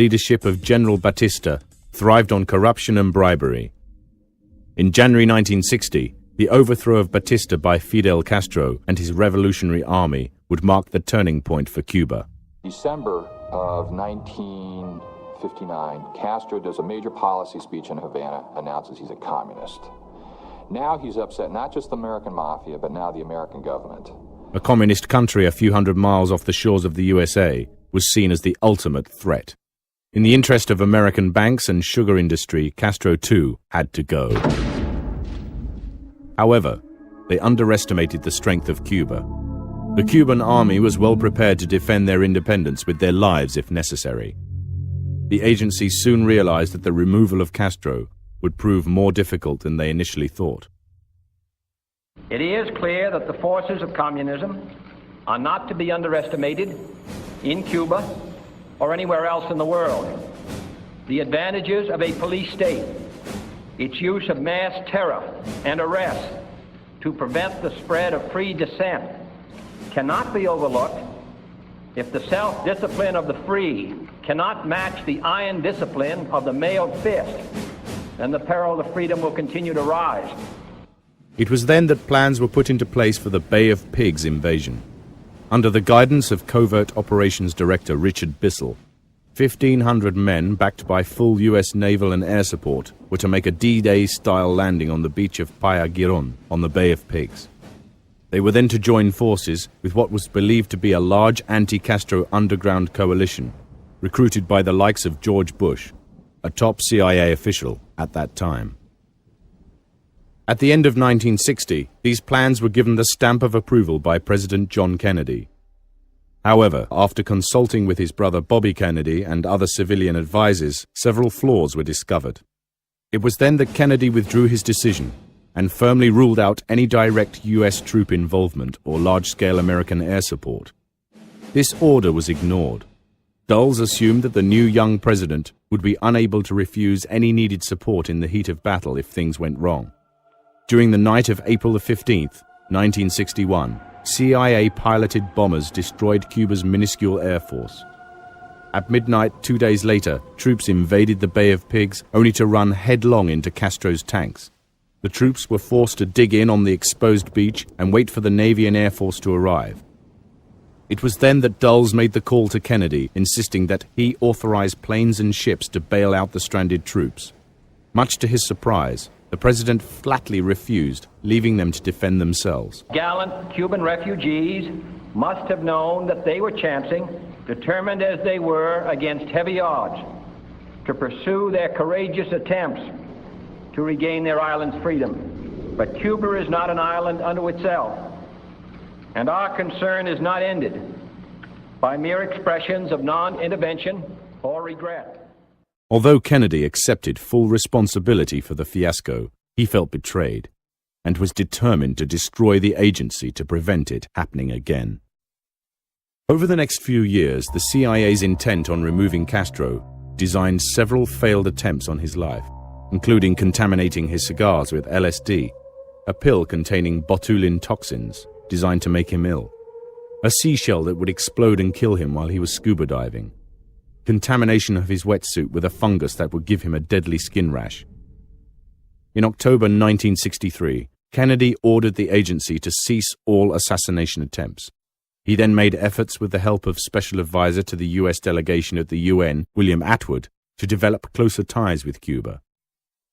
leadership of General Batista thrived on corruption and bribery. In January 1960, the overthrow of Batista by Fidel Castro and his revolutionary army would mark the turning point for Cuba. December of 1959, Castro does a major policy speech in Havana, announces he's a communist. Now he's upset not just the American mafia, but now the American government. A communist country a few hundred miles off the shores of the USA was seen as the ultimate threat. In the interest of American banks and sugar industry, Castro too had to go. However, they underestimated the strength of Cuba. The Cuban army was well prepared to defend their independence with their lives if necessary. The agency soon realized that the removal of Castro would prove more difficult than they initially thought. It is clear that the forces of communism are not to be underestimated in Cuba or anywhere else in the world. The advantages of a police state, its use of mass terror and arrest to prevent the spread of free dissent, cannot be overlooked. If the self-discipline of the free cannot match the iron discipline of the mailed fist, then the peril of freedom will continue to rise. It was then that plans were put into place for the Bay of Pigs invasion. Under the guidance of Covert Operations Director Richard Bissell, 1,500 men, backed by full U.S. naval and air support, were to make a D-Day-style landing on the beach of Playa Girón on the Bay of Pigs. They were then to join forces with what was believed to be a large anti-Castro underground coalition, recruited by the likes of George Bush, a top CIA official at that time. At the end of 1960, these plans were given the stamp of approval by President John Kennedy. However, after consulting with his brother Bobby Kennedy and other civilian advisors, several flaws were discovered. It was then that Kennedy withdrew his decision and firmly ruled out any direct U.S. troop involvement or large-scale American air support. This order was ignored. Dulles assumed that the new young president would be unable to refuse any needed support in the heat of battle if things went wrong. During the night of April 15, 1961, CIA-piloted bombers destroyed Cuba's minuscule air force. At midnight 2 days later, troops invaded the Bay of Pigs only to run headlong into Castro's tanks. The troops were forced to dig in on the exposed beach and wait for the Navy and Air Force to arrive. It was then that Dulles made the call to Kennedy, insisting that he authorize planes and ships to bail out the stranded troops. Much to his surprise, the president flatly refused, leaving them to defend themselves. Gallant Cuban refugees must have known that they were chancing, determined as they were against heavy odds, to pursue their courageous attempts to regain their island's freedom. But Cuba is not an island unto itself, and our concern is not ended by mere expressions of non-intervention or regret. Although Kennedy accepted full responsibility for the fiasco, he felt betrayed and was determined to destroy the agency to prevent it happening again. Over the next few years, the CIA's intent on removing Castro designed several failed attempts on his life, including contaminating his cigars with LSD, a pill containing botulin toxins designed to make him ill, a seashell that would explode and kill him while he was scuba diving, contamination of his wetsuit with a fungus that would give him a deadly skin rash. In October 1963, Kennedy ordered the agency to cease all assassination attempts. He then made efforts with the help of Special Advisor to the U.S. delegation at the UN, William Atwood, to develop closer ties with Cuba.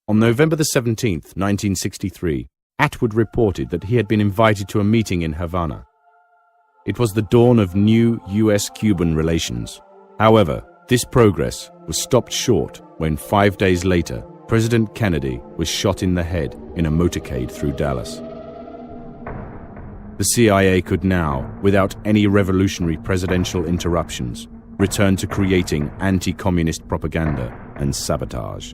On November 17, 1963, Atwood reported that he had been invited to a meeting in Havana. It was the dawn of new U.S.-Cuban relations. However, this progress was stopped short when 5 days later, President Kennedy was shot in the head in a motorcade through Dallas. The CIA could now, without any revolutionary presidential interruptions, return to creating anti-communist propaganda and sabotage.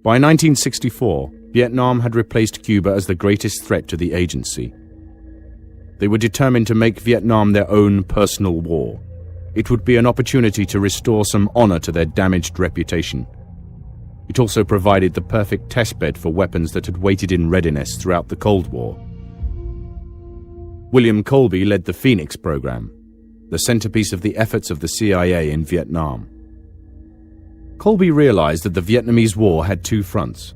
By 1964, Vietnam had replaced Cuba as the greatest threat to the agency. They were determined to make Vietnam their own personal war. It would be an opportunity to restore some honor to their damaged reputation. It also provided the perfect testbed for weapons that had waited in readiness throughout the Cold War. William Colby led the Phoenix program, the centerpiece of the efforts of the CIA in Vietnam. Colby realized that the Vietnamese War had two fronts: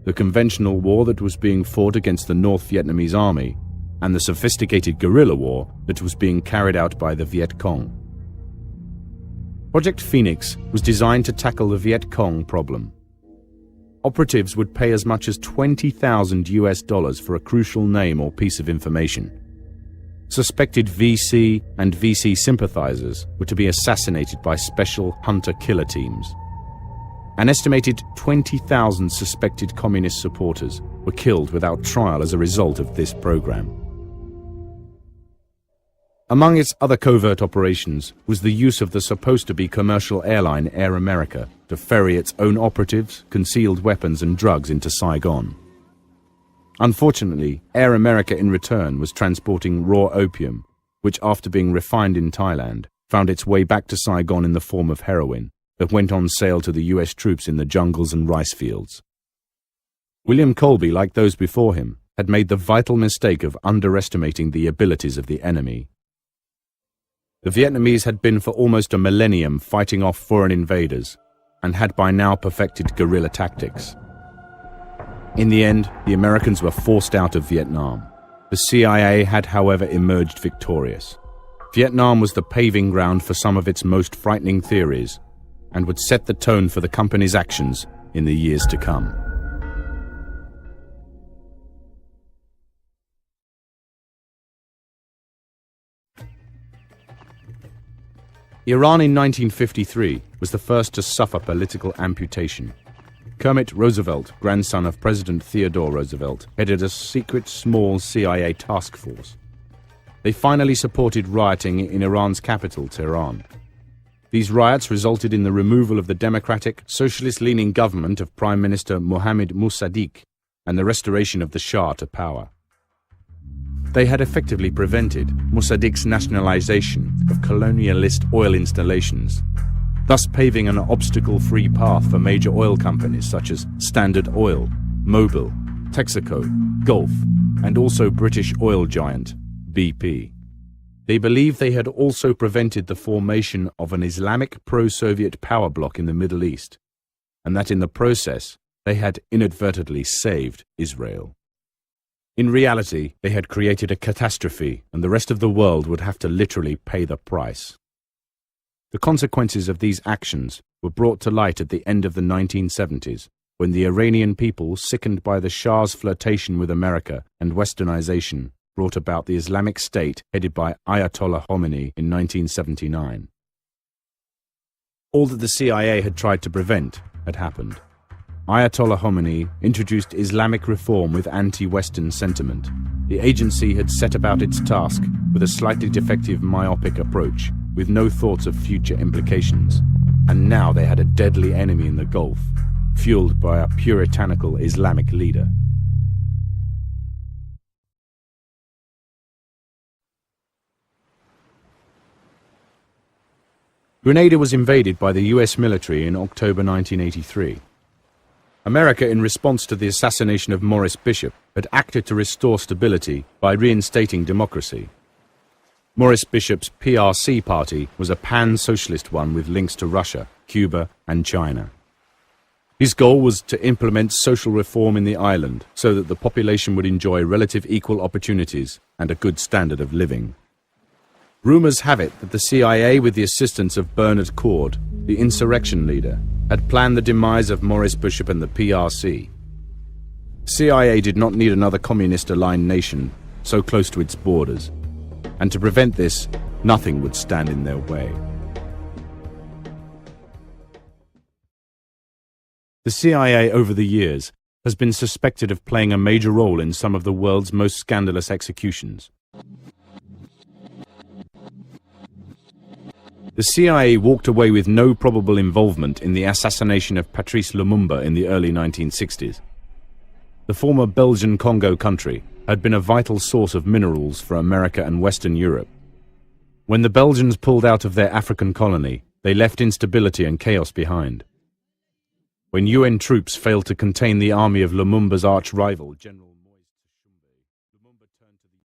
the conventional war that was being fought against the North Vietnamese army, and the sophisticated guerrilla war that was being carried out by the Viet Cong. Project Phoenix was designed to tackle the Viet Cong problem. Operatives would pay as much as $20,000 for a crucial name or piece of information. Suspected VC and VC sympathizers were to be assassinated by special hunter-killer teams. An estimated 20,000 suspected communist supporters were killed without trial as a result of this program. Among its other covert operations was the use of the supposed-to-be commercial airline Air America to ferry its own operatives, concealed weapons and drugs into Saigon. Unfortunately, Air America in return was transporting raw opium, which after being refined in Thailand, found its way back to Saigon in the form of heroin that went on sale to the US troops in the jungles and rice fields. William Colby, like those before him, had made the vital mistake of underestimating the abilities of the enemy. The Vietnamese had been for almost a millennium fighting off foreign invaders and had by now perfected guerrilla tactics. In the end, the Americans were forced out of Vietnam. The CIA had, however, emerged victorious. Vietnam was the paving ground for some of its most frightening theories and would set the tone for the company's actions in the years to come. Iran in 1953 was the first to suffer political amputation. Kermit Roosevelt, grandson of President Theodore Roosevelt, headed a secret small CIA task force. They finally supported rioting in Iran's capital, Tehran. These riots resulted in the removal of the democratic, socialist-leaning government of Prime Minister Mohammad Mossadegh and the restoration of the Shah to power. They had effectively prevented Mossadegh's nationalization of colonialist oil installations, thus paving an obstacle-free path for major oil companies such as Standard Oil, Mobil, Texaco, Gulf, and also British oil giant BP. They believed they had also prevented the formation of an Islamic pro-Soviet power bloc in the Middle East, and that in the process they had inadvertently saved Israel. In reality, they had created a catastrophe, and the rest of the world would have to literally pay the price. The consequences of these actions were brought to light at the end of the 1970s, when the Iranian people, sickened by the Shah's flirtation with America and westernization, brought about the Islamic State headed by Ayatollah Khomeini in 1979. All that the CIA had tried to prevent had happened. Ayatollah Khomeini introduced Islamic reform with anti-Western sentiment. The agency had set about its task with a slightly defective myopic approach, with no thoughts of future implications. And now they had a deadly enemy in the Gulf, fueled by a puritanical Islamic leader. Grenada was invaded by the US military in October 1983. America, in response to the assassination of Morris Bishop, had acted to restore stability by reinstating democracy. Morris Bishop's PRC party was a pan-socialist one with links to Russia, Cuba, and China. His goal was to implement social reform in the island so that the population would enjoy relative equal opportunities and a good standard of living. Rumors have it that the CIA, with the assistance of Bernard Cord, the insurrection leader, had planned the demise of Morris Bishop and the PRC. CIA did not need another communist-aligned nation so close to its borders, and to prevent this, nothing would stand in their way. The CIA over the years has been suspected of playing a major role in some of the world's most scandalous executions. The CIA walked away with no probable involvement in the assassination of Patrice Lumumba in the early 1960s. The former Belgian Congo country had been a vital source of minerals for America and Western Europe. When the Belgians pulled out of their African colony, they left instability and chaos behind. When UN troops failed to contain the army of Lumumba's arch-rival, General